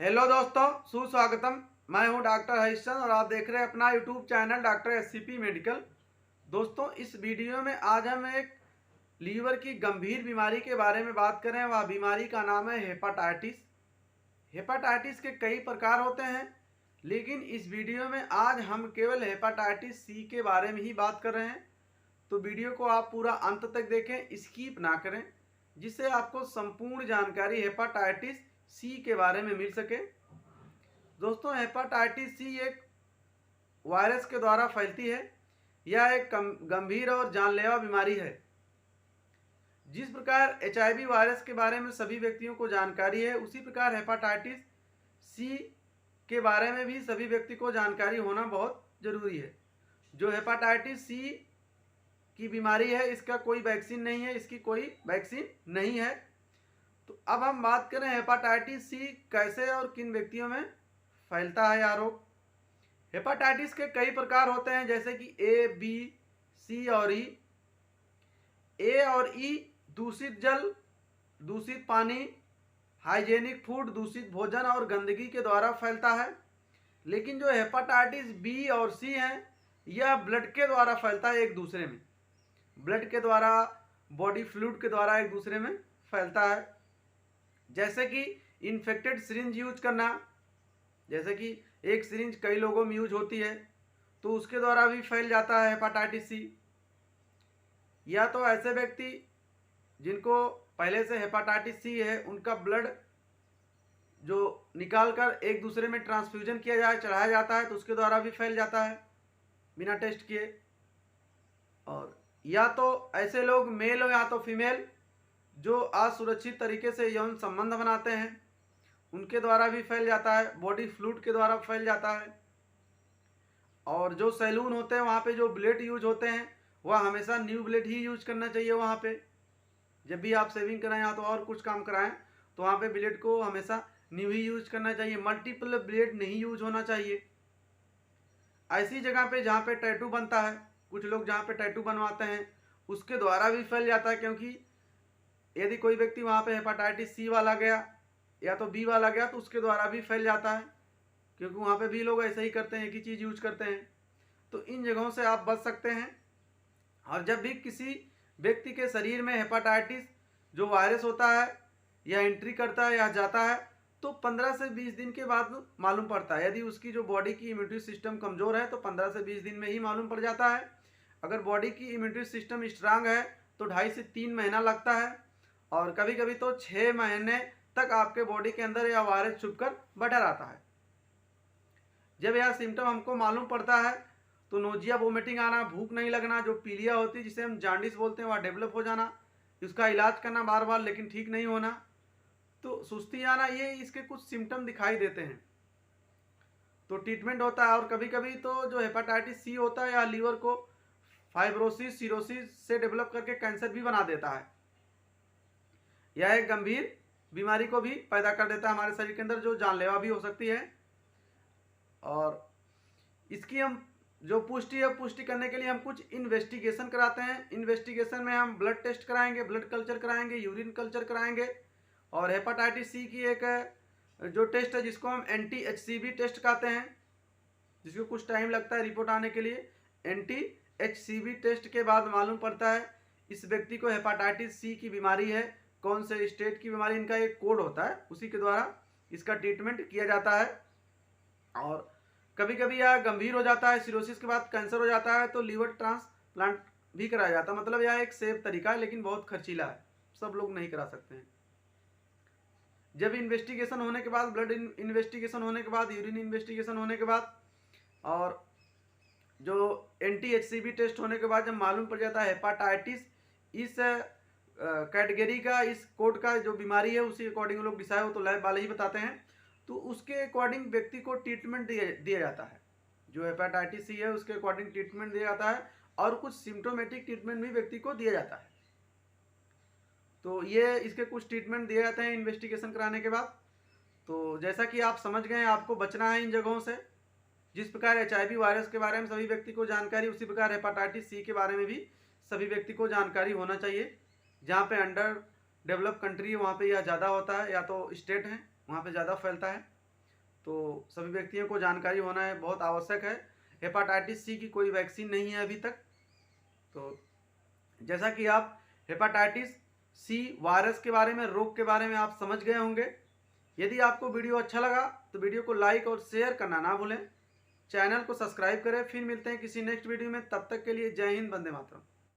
Hello दोस्तों, सुस्वागतम। मैं हूं डॉक्टर हरिश्चंद्र और आप देख रहे हैं अपना YouTube channel doctor SCP medical. दोस्तों, इस वीडियो में आज हम एक लीवर की गंभीर बीमारी के बारे में बात करें। वह बीमारी का नाम है हेपाटाइटिस। हेपाटाइटिस के कई प्रकार होते हैं, लेकिन इस वीडियो में आज हम केवल हेपाटाइटिस सी के बारे में ही बात कर रहे हैं। तो वीडियो को आप पूरा अंत तक देखें, स्किप ना करें, जिससे आपको संपूर्ण जानकारी हेपाटाइटिस सी के बारे में मिल सके। दोस्तों, हेपाटाइटिस सी एक वायरस के द्वारा फैलती है। यह एक गंभीर और जानलेवा बीमारी है। जिस प्रकार HIV वायरस के बारे में सभी व्यक्तियों को जानकारी है, उसी प्रकार हेपाटाइटिस सी के बारे में भी सभी व्यक्ति को जानकारी होना बहुत ज़रूरी है। जो हेपाटाइटिस सी की बीमारी है, इसका कोई वैक्सीन नहीं है, इसकी कोई वैक्सीन नहीं है। तो अब हम बात करें हेपाटाइटिस सी कैसे और किन व्यक्तियों में फैलता है यह रोग। हेपाटाइटिस के कई प्रकार होते हैं, जैसे कि A, B, C और E। A और E दूषित जल, दूषित पानी, हाइजेनिक फूड, दूषित भोजन और गंदगी के द्वारा फैलता है। लेकिन जो हेपाटाइटिस B और C है, यह ब्लड के द्वारा फैलता है, एक दूसरे में ब्लड के द्वारा, बॉडी फ्लूइड के द्वारा एक दूसरे में फैलता है। जैसे कि इन्फेक्टेड सिरिंज यूज करना, जैसे कि एक सिरिंज कई लोगों में यूज होती है, तो उसके द्वारा भी फैल जाता है हेपाटाइटिस सी। या तो ऐसे व्यक्ति जिनको पहले से हेपाटाइटिस सी है, उनका ब्लड जो निकाल कर एक दूसरे में ट्रांसफ्यूजन किया जाए, चढ़ाया जाता है, तो उसके द्वारा भी फैल जाता है बिना टेस्ट किए। और या तो ऐसे लोग मेल हो या तो फीमेल जो असुरक्षित तरीके से यौन संबंध बनाते हैं, उनके द्वारा भी फैल जाता है, बॉडी फ्लूइड के द्वारा फैल जाता है। और जो सैलून होते हैं, वहाँ पे जो ब्लेड यूज होते हैं, वह हमेशा न्यू ब्लेड ही यूज करना चाहिए। वहाँ पे जब भी आप सेविंग कराएं या तो और कुछ काम कराएं, तो वहाँ पे ब्लेड को हमेशा न्यू ही यूज करना चाहिए, मल्टीपल ब्लेड नहीं यूज होना चाहिए। ऐसी जगह पे जहाँ पे टैटू बनता है, कुछ लोग जहाँ पे टैटू बनवाते हैं, उसके द्वारा भी फैल जाता है। क्योंकि यदि कोई व्यक्ति वहाँ पे हेपाटाइटिस सी वाला गया या तो B वाला गया, तो उसके द्वारा भी फैल जाता है, क्योंकि वहाँ पे भी लोग ऐसे ही करते हैं, एक ही चीज़ यूज करते हैं। तो इन जगहों से आप बच सकते हैं। और जब भी किसी व्यक्ति के शरीर में हेपाटाइटिस जो वायरस होता है, यह एंट्री करता है या जाता है, तो 15 से 20 दिन के बाद मालूम पड़ता है। यदि उसकी जो बॉडी की इम्यूनिटी सिस्टम कमज़ोर है, तो 15 से 20 दिन में ही मालूम पड़ जाता है। अगर बॉडी की इम्यूनिटी सिस्टम स्ट्रांग है, तो 2.5 से 3 महीना लगता है, और कभी कभी तो 6 महीने तक आपके बॉडी के अंदर यह वायरस छुपकर बैठा रहता है। जब यह सिम्टम हमको मालूम पड़ता है, तो नोजिया, वोमिटिंग आना, भूख नहीं लगना, जो पीलिया होती है जिसे हम जॉन्डिस बोलते हैं, वह डेवलप हो जाना, इसका इलाज करना बार बार लेकिन ठीक नहीं होना, तो सुस्ती आना, ये इसके कुछ सिम्टम दिखाई देते हैं। तो ट्रीटमेंट होता है। और कभी कभी तो जो हेपाटाइटिस सी होता है, यह लीवर को फाइब्रोसिस, सिरोसिस से डेवलप करके कैंसर भी बना देता है। यह एक गंभीर बीमारी को भी पैदा कर देता है हमारे शरीर के अंदर, जो जानलेवा भी हो सकती है। और इसकी हम जो पुष्टि है, पुष्टि करने के लिए हम कुछ इन्वेस्टिगेशन कराते हैं। इन्वेस्टिगेशन में हम ब्लड टेस्ट कराएंगे, ब्लड कल्चर कराएंगे, यूरिन कल्चर कराएंगे। और हेपाटाइटिस सी की एक जो टेस्ट है, जिसको हम anti-HCV टेस्ट कहते हैं, जिसको कुछ टाइम लगता है रिपोर्ट आने के लिए। anti-HCV टेस्ट के बाद मालूम पड़ता है इस व्यक्ति को हेपाटाइटिस सी की बीमारी है, कौन से स्टेट की बीमारी, इनका एक कोड होता है, उसी के द्वारा इसका ट्रीटमेंट किया जाता है। और कभी कभी यह गंभीर हो जाता है, सिरोसिस के बाद कैंसर हो जाता है, तो लीवर ट्रांसप्लांट भी कराया जाता है। मतलब यह एक सेफ तरीका है, लेकिन बहुत खर्चीला है, सब लोग नहीं करा सकते हैं। जब इन्वेस्टिगेशन होने के बाद, ब्लड इन्वेस्टिगेशन होने के बाद, यूरिन इन्वेस्टिगेशन होने के बाद, और जो anti-HCV टेस्ट होने के बाद जब मालूम पड़ जाता है हेपाटाइटिस इस कैटेगरी का, इस कोड का जो बीमारी है, उसी अकॉर्डिंग लोग डिसाइड हो, तो लैब वाले ही बताते हैं, तो उसके अकॉर्डिंग व्यक्ति को ट्रीटमेंट दिया जाता है। जो हेपाटाइटिस सी है, उसके अकॉर्डिंग ट्रीटमेंट दिया जाता है, और कुछ सिम्टोमेटिक ट्रीटमेंट भी व्यक्ति को दिया जाता है। तो ये इसके कुछ ट्रीटमेंट दिए जाते हैं इन्वेस्टिगेशन कराने के बाद। तो जैसा कि आप समझ गए, आपको बचना है इन जगहों से। जिस प्रकार HIV वायरस के बारे में सभी व्यक्ति को जानकारी, उसी प्रकार हेपाटाइटिस सी के बारे में भी सभी व्यक्ति को जानकारी होना चाहिए। जहाँ पे अंडर डेवलप कंट्री है, वहाँ पे यह ज़्यादा होता है, या तो स्टेट है वहाँ पे ज़्यादा फैलता है। तो सभी व्यक्तियों को जानकारी होना है बहुत आवश्यक है। हेपाटाइटिस सी की कोई वैक्सीन नहीं है अभी तक। तो जैसा कि आप हेपाटाइटिस सी वायरस के बारे में, रोग के बारे में आप समझ गए होंगे। यदि आपको वीडियो अच्छा लगा तो वीडियो को लाइक और शेयर करना ना भूलें। चैनल को सब्सक्राइब करें। फिर मिलते हैं किसी नेक्स्ट वीडियो में, तब तक के लिए जय हिंद, वंदे मातरम।